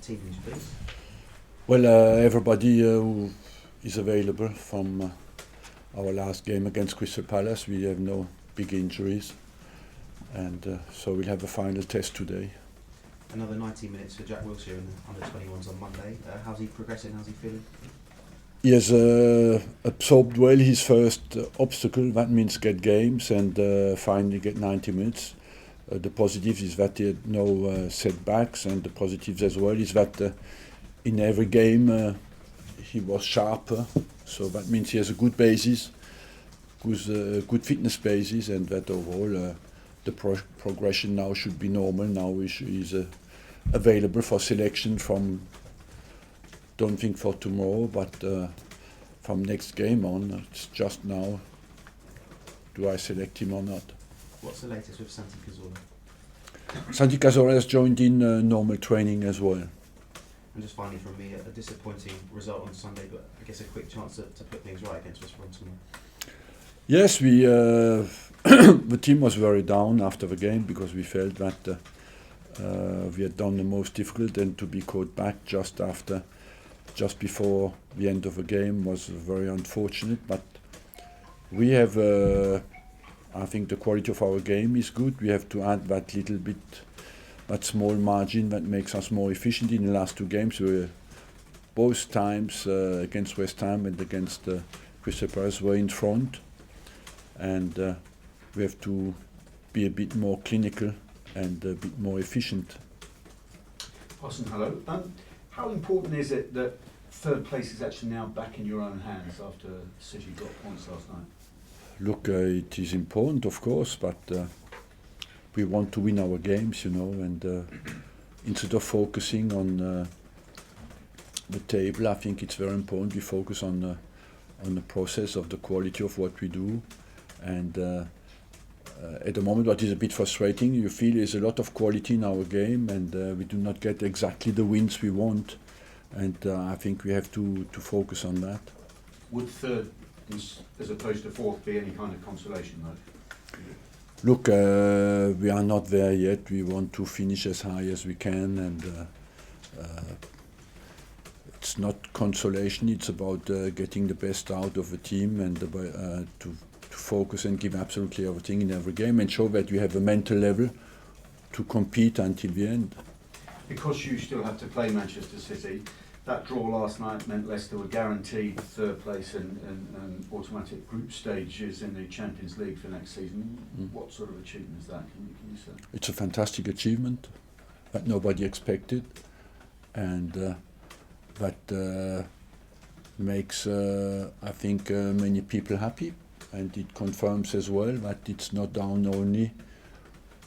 team news, please. Well, everybody who is available from our last game against Crystal Palace. We have no big injuries, and so we'll have a final test today. Another 90 minutes for Jack Wilshere in the under-21s on Monday. How's he progressing? How's he feeling? He has absorbed well his first obstacle, that means get games and finally get 90 minutes. The positives is that he had no setbacks, and the positives as well is that in every game he was sharper, so that means he has a good basis, good fitness basis, and that overall the progression now should be normal. Now he's available for selection from, don't think for tomorrow, but from next game on. It's just now, do I select him or not? What's the latest with Santi Cazorla? Santi Cazorla has joined in normal training as well. And just finally from me, a disappointing result on Sunday, but I guess a quick chance to put things right against West Brom tomorrow. Yes, we the team was very down after the game because we felt that we had done the most difficult, and to be caught back just before the end of the game was very unfortunate. But we have, I think the quality of our game is good. We have to add that little bit, that small margin that makes us more efficient. In the last two games, we were both times against West Ham and against Crystal Palace were in front, and we have to be a bit more clinical and a bit more efficient. Arsene, hello. How important is it that third place is actually now back in your own hands after City got points last night? Look, it is important, of course, but we want to win our games, and instead of focusing on the table, I think it's very important we focus on the process of the quality of what we do. And at the moment, what is a bit frustrating, you feel there's a lot of quality in our game, and we do not get exactly the wins we want. And I think we have to focus on that. Would third, as opposed to fourth, be any kind of consolation, though? Look, we are not there yet. We want to finish as high as we can, and it's not consolation. It's about getting the best out of the team and to focus and give absolutely everything in every game and show that you have a mental level to compete until the end. Because you still have to play Manchester City, that draw last night meant Leicester were guaranteed third place and automatic group stages in the Champions League for next season. What sort of achievement is that? Can you say? It's a fantastic achievement that nobody expected, and that makes, I think, many people happy. And it confirms as well that it's not down only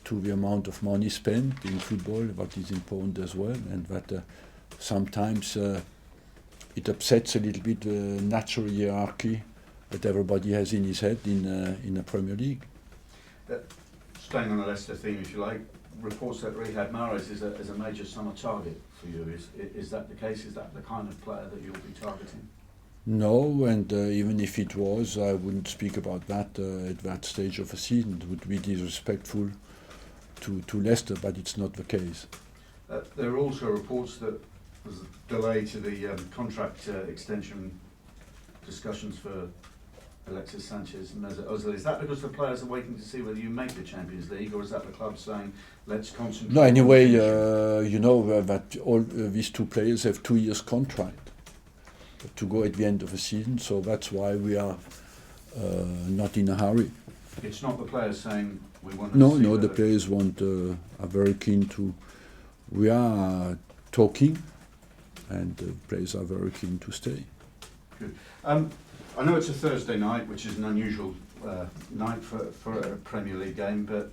to the amount of money spent in football, what is important as well, and that sometimes it upsets a little bit the natural hierarchy that everybody has in his head in the Premier League. Staying on the Leicester theme, if you like, reports that Riyad Mahrez is a major summer target for you. Is that the case? Is that the kind of player that you'll be targeting? No, and even if it was, I wouldn't speak about that at that stage of the season. It would be disrespectful to Leicester, but it's not the case. There are also reports that there's a delay to the contract extension discussions for Alexis Sanchez and Mesut Ozil. Is that because the players are waiting to see whether you make the Champions League, or is that the club saying, let's concentrate? No, anyway, you know that all these two players have 2 years contract to go at the end of the season, so that's why we are not in a hurry. It's not the players saying we want to see. No, the players are very keen to. We are talking, and the players are very keen to stay. Good. I know it's a Thursday night, which is an unusual night for a Premier League game, but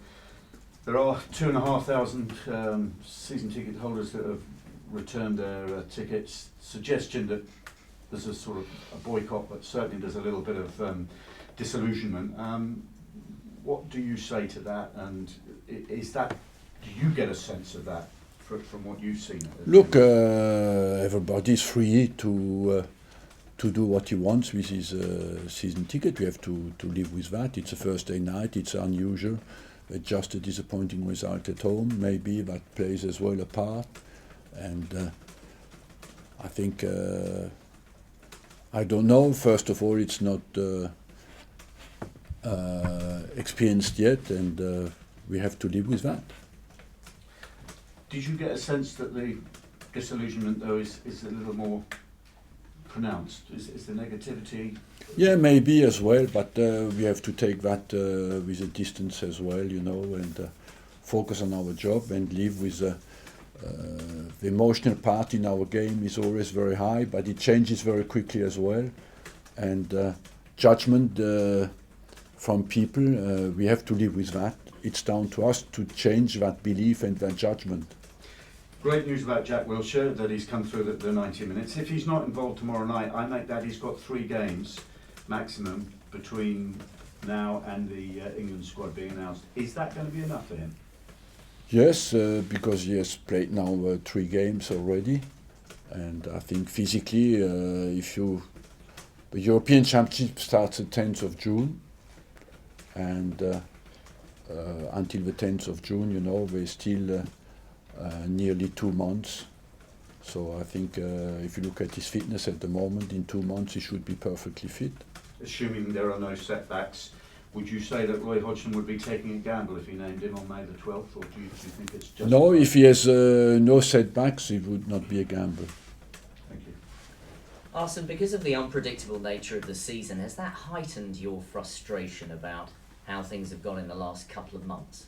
there are 2,500 season ticket holders that have returned their tickets. Suggestion that there's a sort of a boycott, but certainly there's a little bit of disillusionment. What do you say to that, and do you get a sense of that from what you've seen? Look, everybody's free to do what he wants with his season ticket. We have to live with that. It's a Thursday night, it's unusual. Just a disappointing result at home, maybe that plays as well a part. And I think I don't know. First of all, it's not experienced yet, and we have to live with that. Did you get a sense that the disillusionment, though, is a little more pronounced? Is the negativity? Yeah, maybe as well, but we have to take that with a distance as well, you know, and focus on our job and live with the emotional part in our game is always very high, but it changes very quickly as well. And judgment from people, we have to live with that. It's down to us to change that belief and that judgment. Great news about Jack Wilshere, that he's come through the 90 minutes. If he's not involved tomorrow night, I make that he's got 3 games maximum between now and the England squad being announced. Is that going to be enough for him? Yes, because he has played now 3 games already, and I think physically, the European Championship starts the 10th of June, and until the 10th of June, you know, we're still nearly 2 months. So I think if you look at his fitness at the moment, in 2 months he should be perfectly fit. Assuming there are no setbacks, would you say that Roy Hodgson would be taking a gamble if he named him on May the 12th, or do you think it's just... No, if he has no setbacks, it would not be a gamble. Thank you. Arsene, because of the unpredictable nature of the season, has that heightened your frustration about how things have gone in the last couple of months?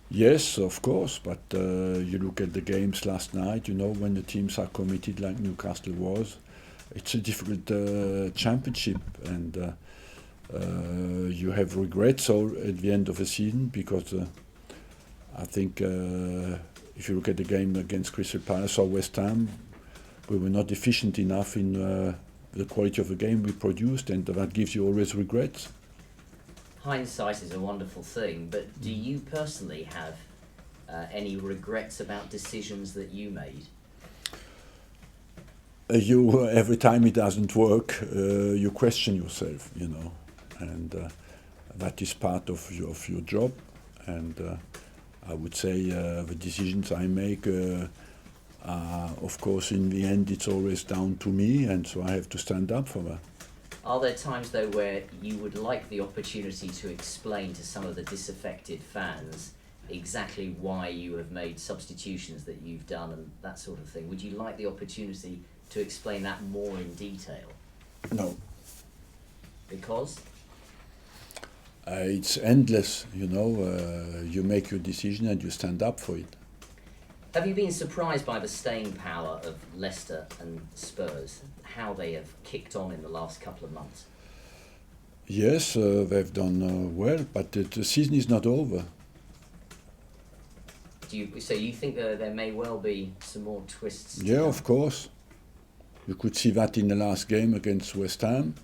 Yes, of course, but you look at the games last night, you know, when the teams are committed like Newcastle was, it's a difficult championship, and you have regrets at the end of the season, because I think if you look at the game against Crystal Palace or West Ham, we were not efficient enough in the quality of the game we produced, and that gives you always regrets. Hindsight is a wonderful thing, but do you personally have any regrets about decisions that you made? Every time it doesn't work, you question yourself, you know, and that is part of your job. And I would say the decisions I make are, of course, in the end, it's always down to me, and so I have to stand up for that. Are there times, though, where you would like the opportunity to explain to some of the disaffected fans exactly why you have made substitutions that you've done and that sort of thing? Would you like the opportunity to explain that more in detail? No. Because? It's endless, you know. You make your decision and you stand up for it. Have you been surprised by the staying power of Leicester and Spurs, how they have kicked on in the last couple of months? Yes, they've done well, but the season is not over. So you think there may well be some more twists? Yeah, of course. You could see that in the last game against West Ham.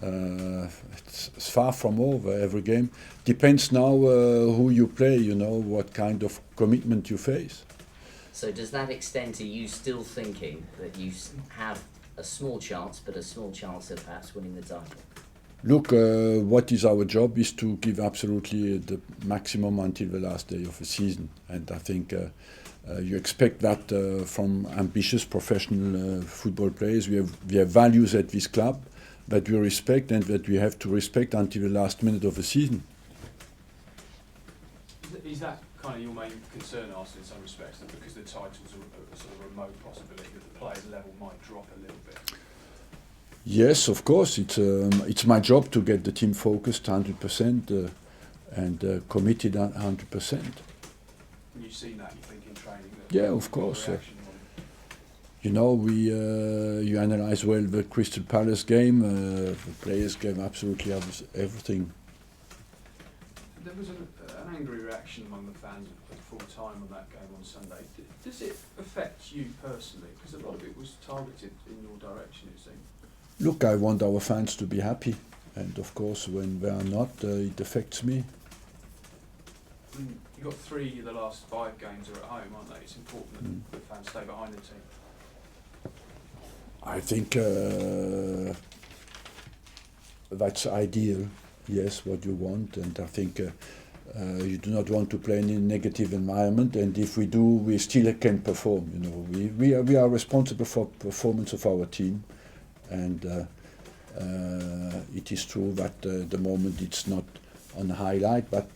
It's far from over, every game. Depends now who you play, you know, what kind of commitment you face. So does that extend to you still thinking that you have a small chance, but a small chance of perhaps winning the title? Look, what is our job is to give absolutely the maximum until the last day of the season. And I think you expect that from ambitious professional football players. We have values at this club that we respect and that we have to respect until the last minute of the season. Is that kind of your main concern, Arsene, in some respects, that because the title's a sort of remote possibility that the players' level might drop a little bit? Yes, of course. It's my job to get the team focused 100% and committed 100%. And you've seen that, you think, in training? Yeah, of course. You know, you analyse well the Crystal Palace game. The players gave absolutely everything. There was an angry reaction among the fans at full time on that game on Sunday. Does it affect you personally? Because a lot of it was targeted in your direction, it seemed. Look, I want our fans to be happy, and of course, when they are not, it affects me. You've got 3 of the last 5 games are at home, aren't they? It's important that the fans stay behind the team. I think that's ideal, yes, what you want, and I think You do not want to play in a negative environment, and if we do, we still can perform. You know, we are responsible for performance of our team, and it is true that at the moment it's not on the highlight, but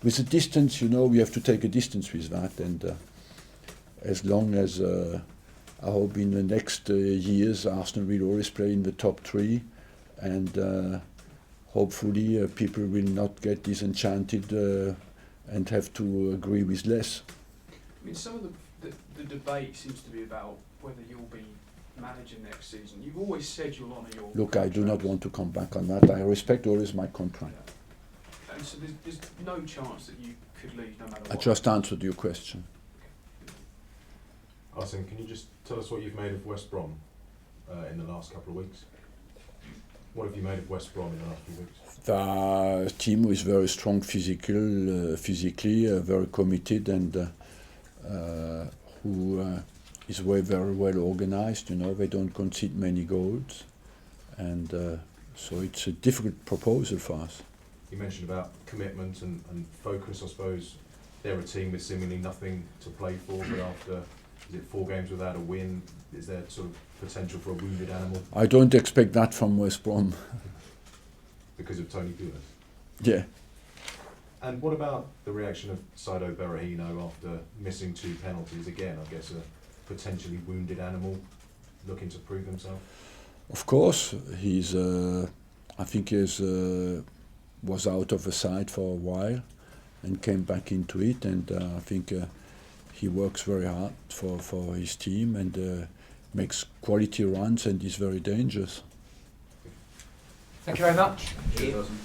with the distance, you know, we have to take a distance with that, and as long as I hope in the next years Arsenal will always play in the top 3, and hopefully people will not get disenchanted and have to agree with less. I mean, some of the debate seems to be about whether you'll be manager next season. You've always said you'll honour your Look, I do not contract. want to come back on that. I respect always my contract. Yeah. And so there's no chance that you could leave no matter I what. just answered your question. Arsene, can you just tell us what you've made of West Brom in the last couple of weeks? What have you made of West Brom in the last few weeks? The team is very strong physically, very committed, and who is very well organized. You know, they don't concede many goals, and so it's a difficult proposal for us. You mentioned about commitment and focus. I suppose they're a team with seemingly nothing to play for, but after, is it 4 games without a win? Is there sort of potential for a wounded animal I don't expect that from West Brom. because of Tony Pulis? Yeah. And what about the reaction of Saido Berahino after missing 2 penalties? Again, I guess a potentially wounded animal looking to prove himself. Of course, he's. I think he was out of the side for a while, and came back into it. And I think he works very hard for his team, and makes quality runs, and is very dangerous. Thank you very much. Cheers, Arsene.